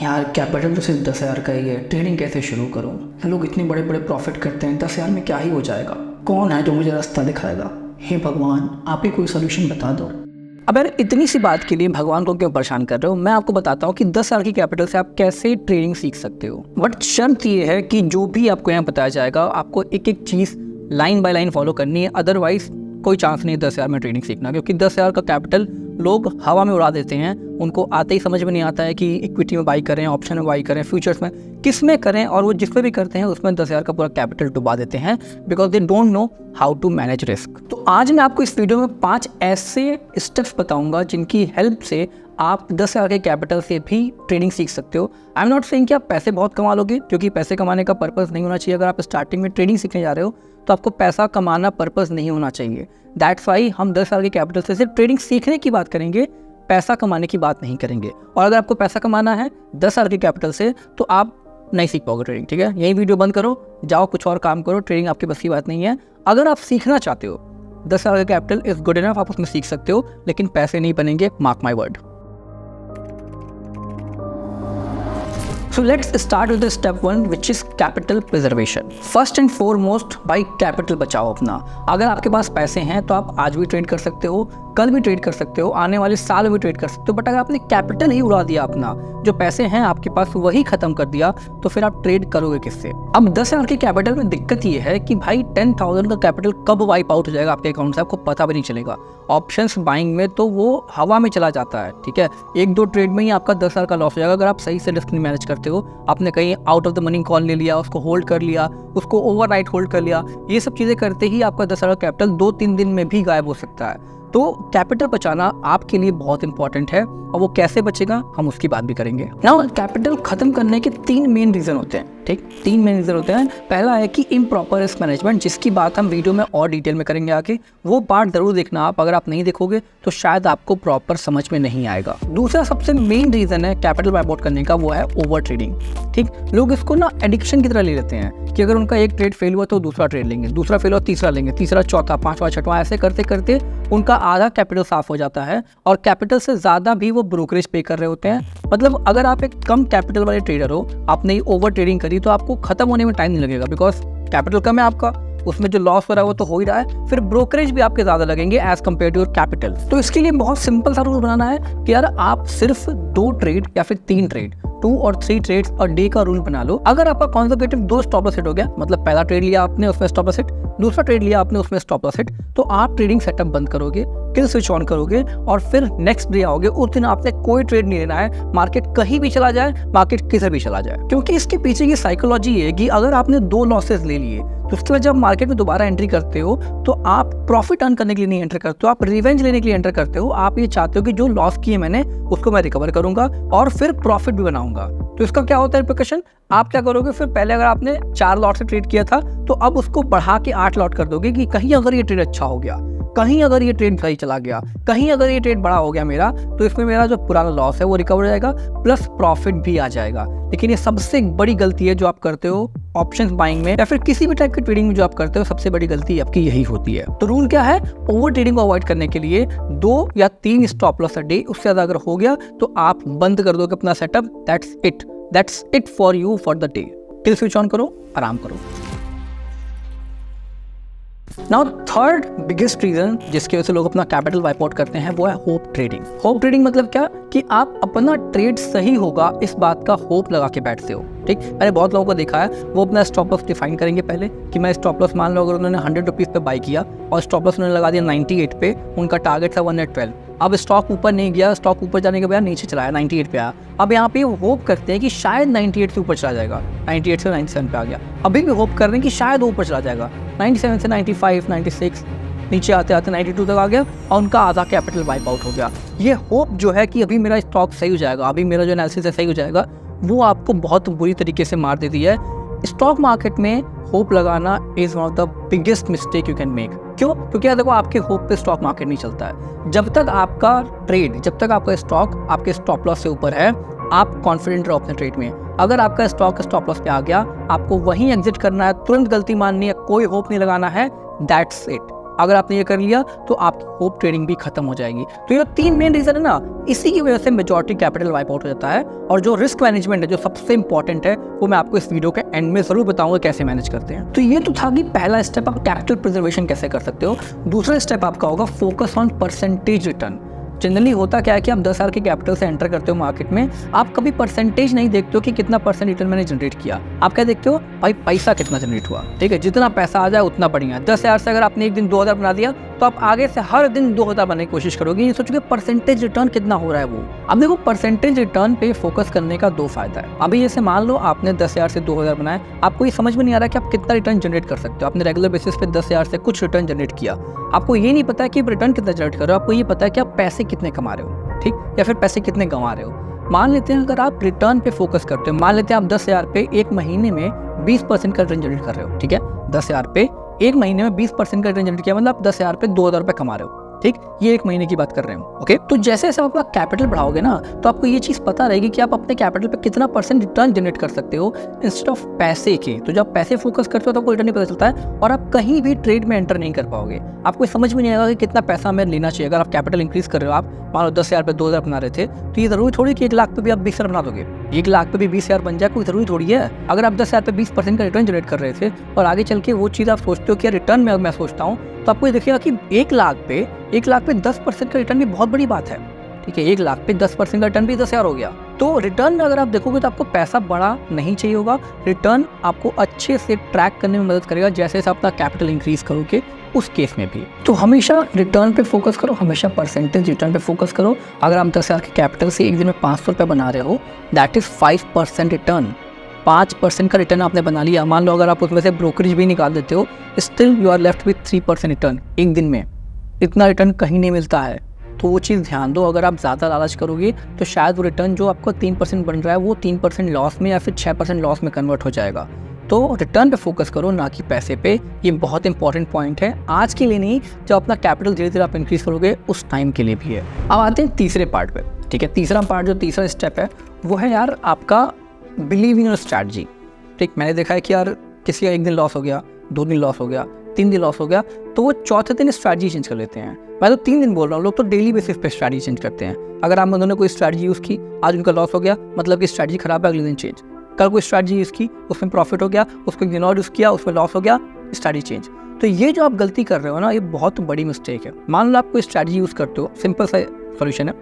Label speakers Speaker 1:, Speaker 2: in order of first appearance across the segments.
Speaker 1: यार कैपिटल तो सिर्फ 10,000 का ही है, ट्रेडिंग कैसे शुरू करूँ। लोग इतने बड़े बड़े प्रॉफिट करते हैं, 10,000 में क्या ही हो जाएगा। कौन है जो मुझे रास्ता दिखाएगा? हे भगवान, आप ही कोई सोल्यूशन बता दो। अब यार इतनी सी बात के लिए भगवान को क्यों परेशान कर रहे हो। मैं आपको बताता हूँ कि 10,000 की कैपिटल से आप कैसे ट्रेडिंग सीख सकते हो। बट शर्त ये है कि जो भी आपको यहाँ बताया जाएगा आपको एक एक चीज़ लाइन बाय लाइन फॉलो करनी है, अदरवाइज कोई चांस नहीं है 10,000 में ट्रेडिंग सीखना। क्योंकि 10,000 का कैपिटल लोग हवा में उड़ा देते हैं, उनको आते ही समझ में नहीं आता है कि इक्विटी में बाई करें, ऑप्शन में बाई करें, फ्यूचर्स में किस में करें, और वो जिसमें भी करते हैं उसमें 10,000 का पूरा कैपिटल डुबा देते हैं because they don't know how to manage risk. तो आज मैं आपको इस वीडियो में 5 ऐसे स्टेप्स बताऊंगा जिनकी हेल्प से आप 10,000 के कैपिटल से भी ट्रेडिंग सीख सकते हो। आई एम नॉट सेइंग कि आप पैसे बहुत कमा लोगे, क्योंकि पैसे कमाने का पर्पस नहीं होना चाहिए। अगर आप स्टार्टिंग में ट्रेडिंग सीखने जा रहे हो तो आपको पैसा कमाना पर्पस नहीं होना चाहिए। दैट्स वाई हम 10,000 के कैपिटल से सिर्फ ट्रेडिंग सीखने की बात करेंगे, पैसा कमाने की बात नहीं करेंगे। और अगर आपको पैसा कमाना है 10,000 के कैपिटल से तो आप नहीं सीख पाओगे ट्रेडिंग। ठीक है, यही वीडियो बंद करो, जाओ कुछ और काम करो, ट्रेडिंग आपकी बस की बात नहीं है। अगर आप सीखना चाहते हो 10,000 का कैपिटल इज गुड इनफ, आप उसमें सीख सकते हो, लेकिन पैसे नहीं बनेंगे, mark my word. So let's start with the step 1 which is capital preservation. First and foremost भाई कैपिटल बचाओ अपना। अगर आपके पास पैसे हैं तो आप आज भी ट्रेड कर सकते हो, कल भी ट्रेड कर सकते हो, आने वाले साल में भी ट्रेड कर सकते हो। बट अगर आपने कैपिटल ही उड़ा दिया, अपना जो पैसे हैं आपके पास वही खत्म कर दिया, तो फिर आप ट्रेड करोगे किससे। अब 10,000 के कैपिटल में दिक्कत ये है कि भाई 10,000 का कैपिटल कब वाइप आउट हो जाएगा आपके अकाउंट से आपको पता भी नहीं चलेगा। ऑप्शंस बाइंग में तो वो हवा में चला जाता है। ठीक है, 1-2 ट्रेड में ही आपका 10,000 का लॉस हो जाएगा अगर आप सही से रिस्क नहीं मैनेज करते हो। आपने कहीं out of the money call ले लिया, उसको होल्ड कर लिया, उसको ओवरनाइट होल्ड कर लिया, ये सब चीज़ें करते ही आपका 10,000 का कैपिटल 2-3 दिन में भी गायब हो सकता है। तो कैपिटल बचाना आपके लिए बहुत इंपॉर्टेंट है, और वो कैसे बचेगा हम उसकी बात भी करेंगे। नाउ कैपिटल खत्म करने के 3 मेन रीजन होते हैं। ठीक, 3 मेन रीजन होते हैं। पहला है कि इम्प्रॉपर रिस्क मैनेजमेंट, जिसकी बात हम वीडियो में और डिटेल में करेंगे आगे, वो पार्ट जरूर देखना आप। अगर आप नहीं देखोगे तो शायद आपको प्रॉपर समझ में नहीं आएगा। दूसरा सबसे मेन रीजन है कैपिटल वाइप आउट करने का, वो है ओवर ट्रेडिंग। ठीक, लोग इसको ना एडिक्शन की तरह ले लेते हैं कि अगर उनका एक ट्रेड फेल हुआ तो दूसरा ट्रेड लेंगे, दूसरा फेल हुआ तीसरा लेंगे, तीसरा चौथा, पांचवा, छठवां, ऐसे करते करते उनका आधा कैपिटल साफ हो जाता है, और कैपिटल से ज़्यादा भी वो ब्रोकरेज पे कर रहे होते हैं। मतलब अगर आप एक कम कैपिटल वाले ट्रेडर हो, आपने ओवर ट्रेडिंग करी, तो आपको खत्म होने में टाइम नहीं लगेगा, बिकॉज कैपिटल कम है आपका, उसमें जो लॉस हो रहा है वो तो हो ही रहा है, फिर ब्रोकरेज भी आपके ज़्यादा लगेंगे as compared to your capital. तो इसके लिए बहुत सिंपल सा रूल बनाना है कि यार आप सिर्फ 2 ट्रेड या फिर 3 ट्रेड, 2 और 3 ट्रेड्स और डे का रूल बना लो। अगर आपका कंजर्वेटिव 2 स्टॉप लॉस हिट हो गया, मतलब पहला ट्रेड लिया आपने उसमें स्टॉप लॉस हिट, दूसरा ट्रेड लिया आपने उसमें स्टॉप लॉस हिट, तो आप ट्रेडिंग सेटअप बंद करोगे, किल स्विच ऑन करोगे, और फिर नेक्स्ट डे आओगे, उस दिन आपने कोई ट्रेड नहीं लेना है। मार्केट कहीं भी चला जाए, मार्केट किधर भी चला जाए, क्योंकि इसके पीछे की साइकोलॉजी है कि अगर आपने 2 लॉसेस ले लिए तो उसके बाद जब मार्केट में दोबारा एंट्री करते हो तो आप प्रॉफिट अर्न करने के लिए नहीं एंटर करते हो, आप रिवेंज लेने के लिए एंटर करते हो। आप ये चाहते हो कि जो लॉस किए मैंने उसको मैं रिकवर करूंगा और फिर प्रॉफिट भी बनाऊंगा। तो इसका क्या होता है रिपरकशन, आप क्या करोगे, फिर पहले अगर आपने 4 लॉट से ट्रेड किया था तो अब उसको बढ़ा के 8 लॉट कर दोगे कि कहीं अगर ये ट्रेड अच्छा हो गया, कहीं अगर ये ट्रेड सही चला गया, कहीं अगर ये ट्रेड बड़ा हो गया मेरा, तो इसमें मेरा जो पुराना लॉस है वो रिकवर हो जाएगा, प्लस प्रॉफिट भी आ जाएगा। लेकिन ये सबसे बड़ी गलती है जो आप करते हो ऑप्शंस बाइंग में या फिर किसी भी टाइप की ट्रेडिंग में जो आप करते हो, सबसे बड़ी गलती आपकी यही होती है। तो रूल क्या है, ओवर ट्रेडिंग को अवॉइड करने के लिए 2 या 3 स्टॉप लॉस अ डे, उससे ज्यादा अगर हो गया तो आप बंद कर दोगे अपना setup. That's it for you for the day. Kill switch on करो, आराम करो। नाउ थर्ड बिगेस्ट रीजन जिसकी वजह से लोग अपना कैपिटल वाइप आउट करते हैं वो है होप ट्रेडिंग। होप ट्रेडिंग मतलब क्या कि आप अपना ट्रेड सही होगा इस बात का होप लगा के बैठते हो। ठीक, मैंने बहुत लोगों को देखा है, वो अपना स्टॉप लॉस डिफाइन करेंगे पहले कि मैं स्टॉप लॉस, मान लो अगर उन्होंने 100 रुपीज़ पे बाई किया और स्टॉप लॉस उन्होंने लगा दिया 98 पे, उनका टारगेट था 112। अब स्टॉक ऊपर नहीं गया, स्टॉक ऊपर जाने के बाद नीचे चला आया, 98 पे आया। अब यहाँ पे होप करते हैं कि शायद 98 से ऊपर चला जाएगा, 98 से 97 पे आ गया। अभी भी होप कर रहे हैं कि शायद ऊपर चला जाएगा, 97 से 95, 96, नीचे आते आते 92 तक आ गया और उनका आधा कैपिटल वाइप आउट हो गया। ये होप जो है कि अभी मेरा स्टॉक सही हो जाएगा, अभी मेरा जो एनालिसिस है सही हो जाएगा, वो आपको बहुत बुरी तरीके से मार देती है। स्टॉक मार्केट में होप लगाना is one of the biggest mistake you can make. क्यों? क्योंकि देखो आपके होप पे स्टॉक मार्केट नहीं चलता है। जब तक आपका ट्रेड, जब तक आपका स्टॉक आपके स्टॉप लॉस से ऊपर है, आप कॉन्फिडेंट रहो अपने ट्रेड में। अगर आपका स्टॉक स्टॉप लॉस पे आ गया, आपको वहीं एग्जिट करना है, तुरंत गलती माननी है, कोई होप नहीं लगाना है, दैट्स इट। अगर आपने ये कर लिया तो आपकी होप ट्रेडिंग भी खत्म हो जाएगी। तो ये 3 मेन रीजन है ना, इसी की वजह से मेजॉरिटी कैपिटल वाइप आउट हो जाता है। और जो रिस्क मैनेजमेंट है, जो सबसे इंपॉर्टेंट है, वो मैं आपको इस वीडियो के एंड में जरूर बताऊंगा कैसे मैनेज करते हैं। तो ये तो था कि पहला स्टेप आप कैपिटल प्रिजर्वेशन कैसे कर सकते हो। दूसरा स्टेप आपका होगा focus on percentage return. Generally होता क्या है कि आप 10,000 के कैपिटल से एंटर करते हो मार्केट में, आप कभी परसेंटेज नहीं देखते हो कि कितना परसेंट रिटर्न मैंने जनरेट किया। आप क्या देखते हो, भाई पैसा कितना जनरेट हुआ, ठीक है, जितना पैसा आ जाए उतना बढ़िया। 10,000 से अगर आपने एक दिन 2,000 बना दिया तो आप आगे से हर दिन 2,000 बनाने की कोशिश करोगे, ये सोचोगे परसेंटेज रिटर्न कितना हो रहा है वो। अब देखो, परसेंटेज रिटर्न पे फोकस करने का 2 फायदा है। अभी जैसे मान लो आपने 10,000 से 2,000 बनाए, आपको ये समझ में नहीं आ रहा कि आप कितना रिटर्न जनरेट कर सकते हो। आपने रेगुलर बेसिस पे 10,000 से कुछ रिटर्न जनरेट किया, आपको ये नहीं पता कि रिटर्न कितना जनरेट कर रहे हो, आपको ये पता है कि आप पैसे कितने कमा रहे हो, ठीक, या फिर पैसे कितने गंवा रहे हो। मान लेते हैं अगर आप रिटर्न पे फोकस करते हो, मान लेते हैं आप 10,000 पे एक महीने में 20% का रिटर्न जनरेट कर रहे हो, ठीक है, 10,000 पे एक महीने में 20% का रिटर्न जनरेट किया, मतलब आप 10,000 पे 2,000 रुपये कमा रहे हो, ठीक, ये एक महीने की बात कर रहे हो। ओके, तो जैसे जैसे आप अपना कैपिटल बढ़ाओगे ना, तो आपको ये चीज़ पता रहेगी कि आप अपने कैपिटल पे कितना % रिटर्न जनरेट कर सकते हो इंस्टेड ऑफ पैसे के। तो जब पैसे फोकस करते हो तो आपको रिटर्न नहीं पता चलता है, और आप कहीं भी ट्रेड में एंटर नहीं कर पाओगे। आपको समझ में नहीं आएगा कि कितना पैसा हमें लेना चाहिए। अगर आप कैपिटल इंक्रीज कर रहे हो, आप मान लो 10,000 पे 2,000 बना रहे थे, तो ये जरूरी थोड़ी कि 1 लाख पे भी आप 20,000 बना दोगे, 1 लाख पे भी 20,000 बन जाए, कोई जरूरी थोड़ी है। अगर आप 10,000 पे 20% का रिटर्न जनरेट कर रहे थे और आगे चल के वो चीज़ आप सोचते हो कि रिटर्न में मैं सोचता हूँ, तो आपको ये देखिएगा कि 1 लाख पे 10% का रिटर्न भी बहुत बड़ी बात है, ठीक है। 1 लाख पे 10% का रिटर्न भी 10,000 हो गया। तो रिटर्न में अगर आप देखोगे तो आपको पैसा बड़ा नहीं चाहिए होगा, रिटर्न आपको अच्छे से ट्रैक करने में मदद करेगा जैसे जैसे अपना कैपिटल इंक्रीज करोगे उस केस में भी। तो हमेशा रिटर्न पे फोकस करो, हमेशा परसेंटेज रिटर्न पे फोकस करो। अगर आप 10,000 के कैपिटल से एक दिन में 500 रुपये बना रहे हो, दैट इज 5% रिटर्न। 5% का रिटर्न आपने बना लिया। मान लो अगर आप उसमें से ब्रोकरेज भी निकाल देते हो, still you are left with 3% return एक दिन में। इतना रिटर्न कहीं नहीं मिलता है, तो वो चीज़ ध्यान दो। अगर आप ज़्यादा लालच करोगे तो शायद वो रिटर्न जो आपको 3% बन रहा है वो 3% लॉस में या फिर 6% लॉस में कन्वर्ट हो जाएगा। तो रिटर्न पे फोकस करो, ना कि पैसे पे। ये बहुत इंपॉर्टेंट पॉइंट है, आज के लिए नहीं, जब अपना कैपिटल धीरे धीरे आप इंक्रीज करोगे उस टाइम के लिए भी है। अब आते हैं तीसरे पार्ट पे, ठीक है। तीसरा पार्ट, जो तीसरा स्टेप है, वो है यार आपका बिलीविंग इन स्ट्रैटेजी। ठीक, मैंने देखा है कि यार किसी का एक दिन लॉस हो गया, 2 दिन लॉस हो गया, 3 दिन लॉस हो गया, तो वो चौथे दिन स्ट्रैटेजी चेंज कर लेते हैं। मैं तो 3 दिन बोल रहा हूँ, लोग तो डेली बेसिस पे स्ट्रैटेजी चेंज करते हैं। अगर आप उन्होंने कोई स्ट्रैटेजी यूज़ की, आज उनका लॉस हो गया, मतलब कि स्ट्रैटेजी खराब है, अगले दिन चेंज। कल कोई स्ट्रैटेजी यूज़ की, उसमें प्रॉफिट हो गया, उसको एक दिन और यूज़ किया, उसमें लॉस हो गया, स्ट्रैटेजी चेंज। तो ये जो आप गलती कर रहे हो ना, ये बहुत बड़ी मिस्टेक है। मान लो आप कोई स्ट्रैटेजी यूज़ करते हो, सिंपल सा सोल्यूशन है।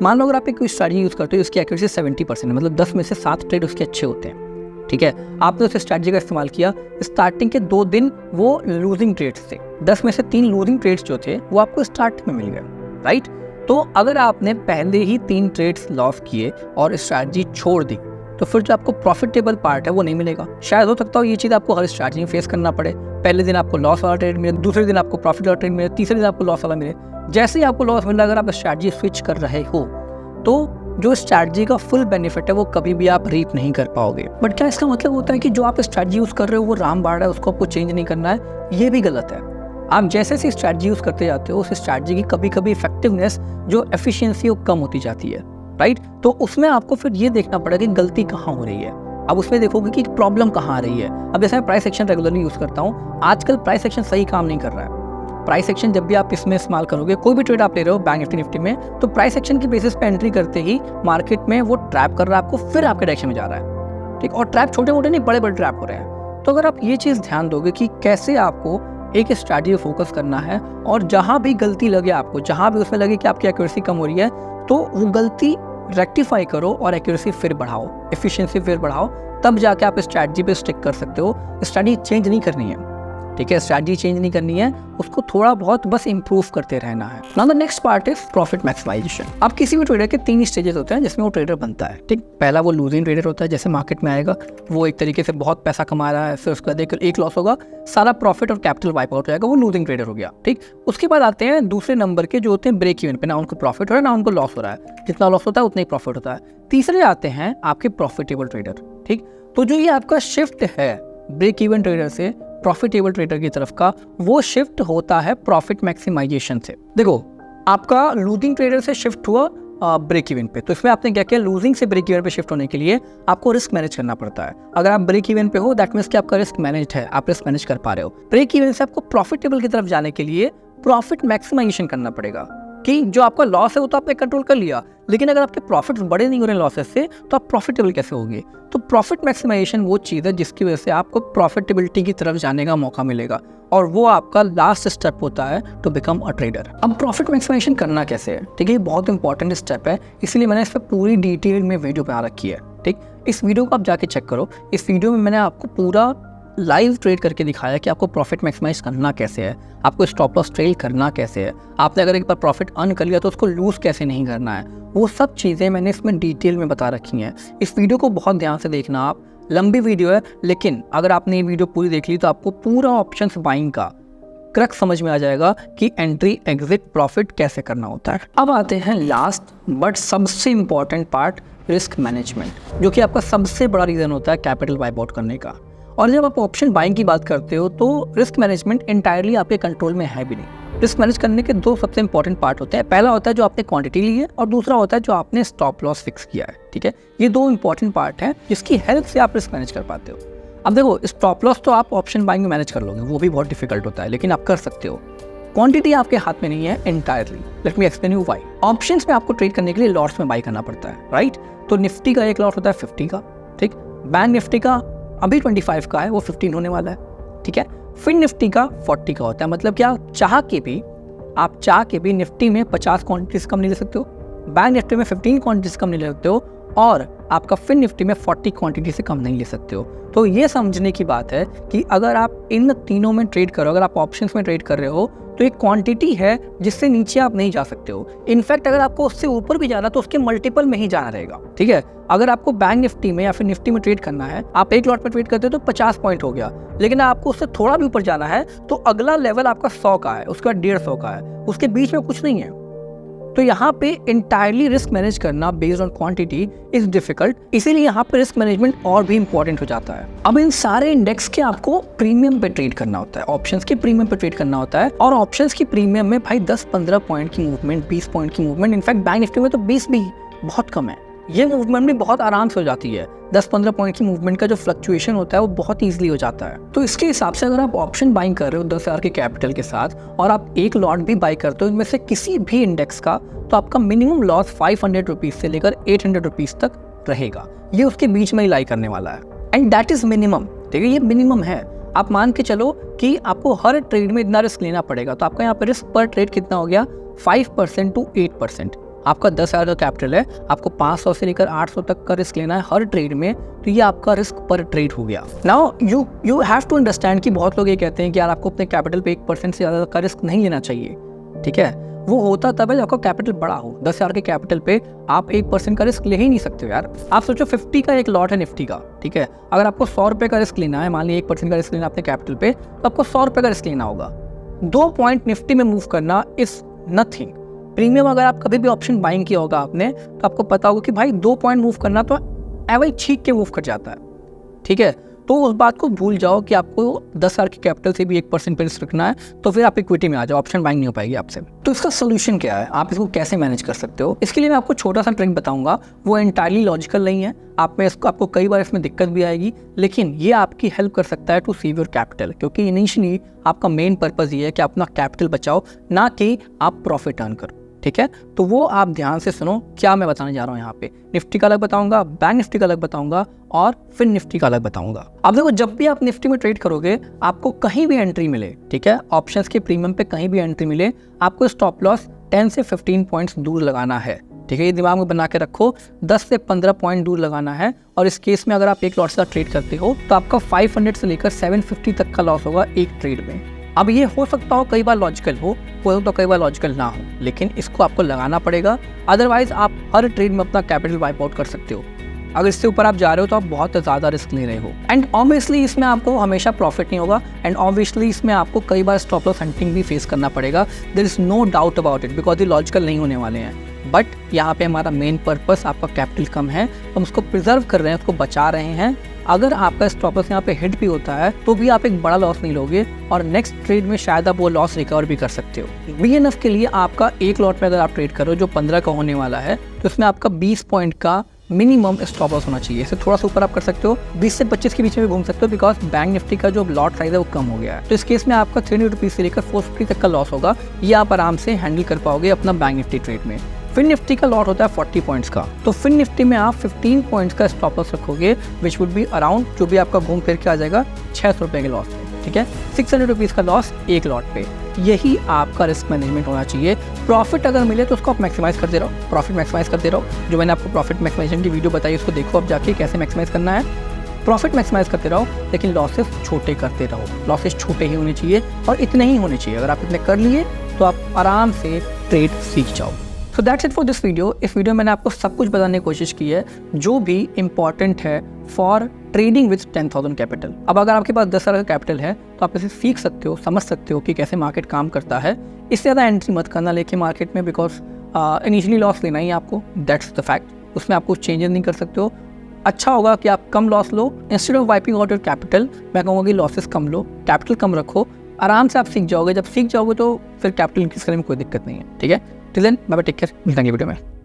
Speaker 1: मान लो अगर आप कोई स्ट्रैटेजी यूज़ करते हो, उसकी एक्यूरेसी 70% है, मतलब 10 में से 7 ट्रेड उसके अच्छे होते हैं, ठीक है। आपने उस स्ट्रैटेजी का इस्तेमाल किया, स्टार्टिंग के 2 दिन वो लूजिंग ट्रेड्स थे, 10 में से 3 लूजिंग ट्रेड्स जो थे वो आपको स्टार्ट में मिल गए, राइट। तो अगर आपने पहले ही 3 ट्रेड्स लॉस किए और स्ट्रैटेजी छोड़ दी, तो फिर जो आपको प्रॉफिटेबल पार्ट है वो नहीं मिलेगा। शायद हो सकता हो ये चीज़ आपको हर स्ट्रैटेजी में फेस करना पड़े। पहले दिन आपको लॉस वाला ट्रेड मिले, दूसरे दिन आपको प्रॉफिट वाला ट्रेड मिले, तीसरे दिन आपको लॉस वाला मिले। जैसे ही आपको लॉस मिला, अगर आप स्ट्रैटेजी स्विच कर रहे हो, तो जो स्ट्रैटेजी का फुल बेनिफिट है वो कभी भी आप रीप नहीं कर पाओगे। बट क्या इसका मतलब होता है कि जो आप स्ट्रैटेजी यूज़ कर रहे हो वो रामबाण है, उसको आपको चेंज नहीं करना है? ये भी गलत है। आप जैसे जैसे स्ट्रैटेजी यूज़ करते जाते हो, उस स्ट्रैटेजी की कभी कभी इफेक्टिवनेस, जो एफिशिएंसी, वो कम होती जाती है, राइट। तो उसमें आपको फिर ये देखना पड़ेगा कि गलती कहाँ हो रही है। अब उसमें देखोगे कि प्रॉब्लम कहाँ आ रही है। अब जैसे मैं प्राइस एक्शन रेगुलरली यूज़ करता हूँ, आजकल प्राइस एक्शन सही काम नहीं कर रहा है। प्राइस एक्शन जब भी आप इसमें इस्तेमाल करोगे, कोई भी ट्रेड आप ले रहे हो बैंक निफ्टी में, तो प्राइस एक्शन की बेसिस पे एंट्री करते ही मार्केट में वो ट्रैप कर रहा है आपको, फिर आपके डायरेक्शन में जा रहा है, ठीक। और ट्रैप छोटे मोटे नहीं, बड़े बड़े ट्रैप हो रहे हैं। तो अगर आप ये चीज़ ध्यान दोगे कि कैसे आपको एक स्ट्रैटेजी पे फोकस करना है, और जहाँ भी गलती लगे आपको, जहाँ भी उसमें लगे कि आपकी एक्यूरेसी कम हो रही है, तो वो गलती रेक्टिफाई करो और एक्यूरेसी फिर बढ़ाओ, एफिशिएंसी फिर बढ़ाओ, तब जाके आप स्ट्रैटेजी पे स्टिक कर सकते हो। स्ट्रैटेजी चेंज नहीं करनी है, ठीक है। स्ट्रैटेजी चेंज नहीं करनी है, उसको थोड़ा बहुत बस इंप्रूव करते रहना है। Now the next part is profit maximisation. अब किसी भी ट्रेडर के 3 स्टेजेस होते हैं जिसमें वो ट्रेडर बनता है, ठीक। पहला वो लूजिंग ट्रेडर होता है, जैसे मार्केट में आएगा वो एक तरीके से बहुत पैसा कमा रहा है, फिर उसके बाद एक लॉस होगा, सारा प्रॉफिट और कैपिटल वाइप आउट हो जाएगा, वो लूजिंग ट्रेडर हो गया, ठीक। उसके बाद आते हैं दूसरे नंबर के जो होते हैं ब्रेक इवन पे, ना उनको प्रॉफिट हो रहा है ना उनको लॉस हो रहा है, जितना लॉस होता है उतना ही प्रॉफिट होता है। तीसरे आते हैं आपके प्रॉफिटेबल ट्रेडर, ठीक। तो जो ये आपका शिफ्ट है ब्रेक इवन ट्रेडर से प्रॉफिटेबल ट्रेडर की तरफ का, वो शिफ्ट होता है प्रॉफिट मैक्सिमाइजेशन से। देखो, आपका लूजिंग ट्रेडर से शिफ्ट हुआ ब्रेक इवन पे। तो इसमें आपने क्या किया, लूजिंग से ब्रेक इवन पे शिफ्ट होने के लिए आपको रिस्क मैनेज करना पड़ता है। अगर आप ब्रेक इवन पे हो दैट मीन्स कि आपका रिस्क मैनेज्ड है, आप रिस्क मैनेज कर पा रहे हो। ब्रेक इवन से आपको प्रॉफिटेबल की तरफ जाने के लिए प्रॉफिट मैक्सिमाइजेशन करना पड़ेगा कि जो आपका लॉस है वो तो आपने कंट्रोल कर लिया, लेकिन अगर आपके प्रॉफिट्स बड़े नहीं हो रहे लॉसेस से तो आप प्रॉफिटेबल कैसे होगे। तो प्रॉफिट मैक्सिमाइजेशन वो चीज़ है जिसकी वजह से आपको प्रॉफिटेबिलिटी की तरफ जाने का मौका मिलेगा, और वो आपका लास्ट स्टेप होता है टू बिकम अ ट्रेडर। अब प्रॉफिट मैक्सिमाइजेशन करना कैसे है, ठीक है, ये बहुत इंपॉर्टेंट स्टेप है, इसलिए मैंने इस पर पूरी डिटेल में वीडियो बना रखी है। ठीक, इस वीडियो को आप जाके चेक करो। इस वीडियो में मैंने आपको पूरा लाइव ट्रेड करके दिखाया कि आपको प्रॉफिट मैक्सिमाइज करना कैसे है, आपको स्टॉप लॉस ट्रेड करना कैसे है, आपने अगर एक बार प्रॉफिट अर्न कर लिया तो उसको लूज़ कैसे नहीं करना है, वो सब चीज़ें मैंने इसमें डिटेल में बता रखी हैं। इस वीडियो को बहुत ध्यान से देखना आप, लंबी वीडियो है, लेकिन अगर आपने ये वीडियो पूरी देख ली तो आपको पूरा ऑप्शंस बाइंग का क्रक समझ में आ जाएगा कि एंट्री एग्जिट प्रॉफिट कैसे करना होता है। अब आते हैं लास्ट बट सबसे इम्पॉर्टेंट पार्ट, रिस्क मैनेजमेंट, जो कि आपका सबसे बड़ा रीज़न होता है कैपिटल वाइप आउट करने का। और जब आप ऑप्शन बाइंग की बात करते हो तो रिस्क मैनेजमेंट इंटायरली आपके कंट्रोल में है भी नहीं। रिस्क मैनेज करने के दो सबसे इंपॉर्टेंट पार्ट होते हैं, पहला होता है जो आपने क्वांटिटी ली है और दूसरा होता है जो आपने स्टॉप लॉस फिक्स किया है। ठीक है, ये दो इंपॉर्टेंट पार्ट हैं जिसकी हेल्प से आप रिस्क मैनेज कर पाते हो। अब देखो, स्टॉप लॉस तो आप ऑप्शन बाइंग में मैनेज कर लोगे, वो भी बहुत डिफिकल्ट होता है, लेकिन आप कर सकते हो। क्वांटिटी आपके हाथ में नहीं है entirely. Let me explain you why. Options में आपको ट्रेड करने के लिए लॉट्स में बाई करना पड़ता है, राइट। तो निफ्टी का एक लॉट होता है 50 का, ठीक। बैंक निफ्टी का अभी 25 का है, वो 15 होने वाला है, ठीक है। फिन निफ्टी का 40 का होता है, मतलब क्या आप चाह के भी निफ्टी में 50 क्वांटिटीज कम नहीं ले सकते हो, बैंक निफ्टी में 15 क्वांटिटीज कम नहीं ले सकते हो, और आपका फिन निफ्टी में 40 क्वांटिटी से कम नहीं ले सकते हो। तो ये समझने की बात है कि अगर आप इन तीनों में ट्रेड करो, अगर आप ऑप्शंस में ट्रेड कर रहे हो तो एक क्वांटिटी है जिससे नीचे आप नहीं जा सकते हो। इनफैक्ट अगर आपको उससे ऊपर भी जाना तो उसके मल्टीपल में ही जाना रहेगा, ठीक है। अगर आपको बैंक निफ्टी में या फिर निफ्टी में ट्रेड करना है, आप एक लॉट में ट्रेड करते हो तो 50 पॉइंट हो गया, लेकिन आपको उससे थोड़ा भी ऊपर जाना है तो अगला लेवल आपका 100 का है, उसके बाद 150 का है, उसके बीच में कुछ नहीं है। तो यहाँ पे इंटायरली रिस्क मैनेज करना based on quantity is difficult, इसीलिए यहाँ पे रिस्क मैनेजमेंट और भी इंपॉर्टेंट हो जाता है। अब इन सारे इंडेक्स के आपको प्रीमियम पे ट्रेड करना होता है, ऑप्शंस के प्रीमियम पे ट्रेड करना होता है, और ऑप्शंस की प्रीमियम में भाई 10-15 पॉइंट की मूवमेंट, 20 पॉइंट की मूवमेंट, इनफैक्ट बैंक निफ्टी में तो 20 भी बहुत कम है, ये मूवमेंट भी बहुत आराम से हो जाती है। 10-15 पॉइंट की मूवमेंट का जो फ्लक्चुएशन होता है वो बहुत ईजिली हो जाता है। तो इसके हिसाब से अगर आप ऑप्शन बाइंग कर रहे हो 10,000 के कैपिटल के साथ और आप एक लॉट भी बाई करते हो इनमें से किसी भी इंडेक्स का, तो आपका मिनिमम लॉस 500 रुपीज से लेकर 800 रुपीज तक रहेगा। ये उसके बीच में ही लाई करने वाला है, एंड दैट इज मिनिमम, ठीक है, ये मिनिमम है। आप मान के चलो कि आपको हर ट्रेड में इतना रिस्क लेना पड़ेगा, तो आपका यहाँ पर रिस्क पर ट्रेड कितना हो गया, 5% to 8%। आपका 10,000 का कैपिटल है, आपको 500 से लेकर 800 तक का रिस्क लेना है हर ट्रेड में, तो ये आपका रिस्क पर ट्रेड हो गया। Now you have to understand कि बहुत लोग ये कहते हैं कि यार आपको अपने कैपिटल पे 1% से ज़्यादा का रिस्क नहीं लेना चाहिए, ठीक है। वो होता तब है जब आपका कैपिटल बड़ा हो। 10,000 के कैपिटल पे आप 1% का रिस्क ले ही नहीं सकते हो यार। आप सोचो 50 का एक लॉट है निफ्टी का, ठीक है, अगर आपको 100 रुपये का रिस्क लेना है, मान लीजिए 1% का रिस्क लेना अपने कैपिटल पे, तो आपको 100 रुपये का रिस्क लेना होगा। 2 पॉइंट निफ्टी में मूव करना इज नथिंग। प्रीमियम अगर आप कभी भी ऑप्शन बाइंग किया होगा आपने, तो आपको पता होगा कि भाई 2 पॉइंट मूव करना तो एवं छीक के मूव कर जाता है, ठीक है। तो उस बात को भूल जाओ कि आपको 10,000 की कैपिटल से भी 1% पे रिस्क रखना है, तो फिर आप इक्विटी में आ जाओ, ऑप्शन बाइंग नहीं हो पाएगी आपसे। तो इसका सोल्यूशन क्या है, आप इसको कैसे मैनेज कर सकते हो, इसके लिए मैं आपको छोटा सा ट्रिक बताऊंगा। वो एंटायरली लॉजिकल नहीं है, आपको कई बार इसमें दिक्कत भी आएगी, लेकिन ये आपकी हेल्प कर सकता है टू सेव योर कैपिटल, क्योंकि इनिशियली आपका मेन पर्पज ये है कि अपना कैपिटल बचाओ, ना कि आप प्रॉफिट अर्न करो, ठीक है। तो वो आप ध्यान से सुनो क्या मैं बताने जा रहा हूँ यहाँ पे। निफ्टी का अलग बताऊंगा, बैंक निफ्टी का अलग बताऊंगा, और फिर निफ्टी का अलग बताऊंगा। अब देखो, जब भी आप निफ्टी में ट्रेड करोगे, आपको कहीं भी एंट्री मिले, ठीक है, ऑप्शंस के प्रीमियम पे कहीं भी एंट्री मिले, आपको स्टॉप लॉस 10 से 15 पॉइंट्स दूर लगाना है, ठीक है। ये दिमाग में बना के रखो, 10 से 15 पॉइंट दूर लगाना है। और इस केस में अगर आप एक लॉट से ट्रेड करते हो तो आपका 500 से लेकर 750 तक का लॉस होगा एक ट्रेड में। अब ये हो सकता हो कई बार लॉजिकल हो तो कई बार लॉजिकल ना हो, लेकिन इसको आपको लगाना पड़ेगा, अदरवाइज आप हर ट्रेड में अपना कैपिटल वाइप आउट कर सकते हो। अगर इससे ऊपर आप जा रहे हो तो आप बहुत ज़्यादा रिस्क ले रहे हो, एंड ऑब्वियसली इसमें आपको हमेशा प्रॉफिट नहीं होगा, एंड ऑब्वियसली इसमें आपको कई बार स्टॉप लॉस हंटिंग भी फेस करना पड़ेगा। There is no doubt about it, because ये लॉजिकल नहीं होने वाले हैं। बट यहाँ पे हमारा मेन पर्पस, आपका कैपिटल कम है, हम उसको प्रिजर्व कर रहे हैं, उसको बचा रहे हैं, अगर आपका स्टॉप लॉस यहाँ पे हिट भी होता है तो भी आप एक बड़ा लॉस नहीं लोगे और नेक्स्ट ट्रेड में शायद आप वो लॉस रिकवर भी कर सकते हो। BNF के लिए आपका एक लॉट में अगर आप ट्रेड करो जो 15 का होने वाला है तो इसमें आपका 20 पॉइंट का मिनिमम स्टॉप लॉस होना चाहिए। इससे थोड़ा सा ऊपर आप कर सकते हो, 20 से 25 के बीच में भी घूम सकते हो, बिकॉज बैंक निफ्टी का जो लॉट साइज है वो कम हो गया है। तो इस केस में आपका 300 रुपीज़ से लेकर 450 तक का लॉस होगा, ये आप आराम से हैंडल कर पाओगे अपना बैंक निफ्टी ट्रेड में। फिन निफ्टी का लॉट होता है 40 पॉइंट्स का, तो फिन निफ्टी में आप 15 पॉइंट्स का स्टॉप लॉस रखोगे, विच वुड बी अराउंड जो भी आपका घूम फिर के आ जाएगा 600 रुपये के लॉस पे, ठीक है। 600 रुपीज़ का लॉस एक लॉट पे, यही आपका रिस्क मैनेजमेंट होना चाहिए। प्रॉफिट अगर मिले तो उसको आप मैक्सिमाइज करते रहो, प्रॉफिट मैक्सिमाइज करते रहो। जो मैंने आपको प्रॉफिट मैक्सिमाइजेशन की वीडियो बताई उसको देखो अब जाके कैसे मैक्सिमाइज करना है। प्रॉफिट मैक्सिमाइज करते रहो लेकिन लॉसेस छोटे करते रहो। लॉसेस छोटे ही होने चाहिए और इतने ही होने चाहिए। अगर आप इतने कर लिए तो आप आराम से ट्रेड सीख जाओ। So that's it for this video. इस वीडियो में मैंने आपको सब कुछ बताने की कोशिश की है जो भी इंपॉर्टेंट है फॉर ट्रेडिंग विद 10,000 कैपिटल। अब अगर आपके पास 10,000 का कैपिटल है तो आप इसे सीख सकते हो, समझ सकते हो कि कैसे मार्केट काम करता है। इससे ज़्यादा एंट्री मत करना लेके मार्केट में, बिकॉज इनिशियली लॉस लेना ही आपको, दैट्स द फैक्ट। उसमें आप कुछ चेंजेस नहीं कर सकते हो। अच्छा होगा कि आप कम लॉस लो, instead of wiping out your capital मैं कहूँगा कि लॉसेस कम लो, कैपिटल कम रखो, आराम से आप सीख जाओगे। जब सीख जाओगे तो फिर कैपिटल इंक्रीज करने में कोई दिक्कत नहीं है, ठीक है। Till then bye bye, take care, मिलते हैं वीडियो में।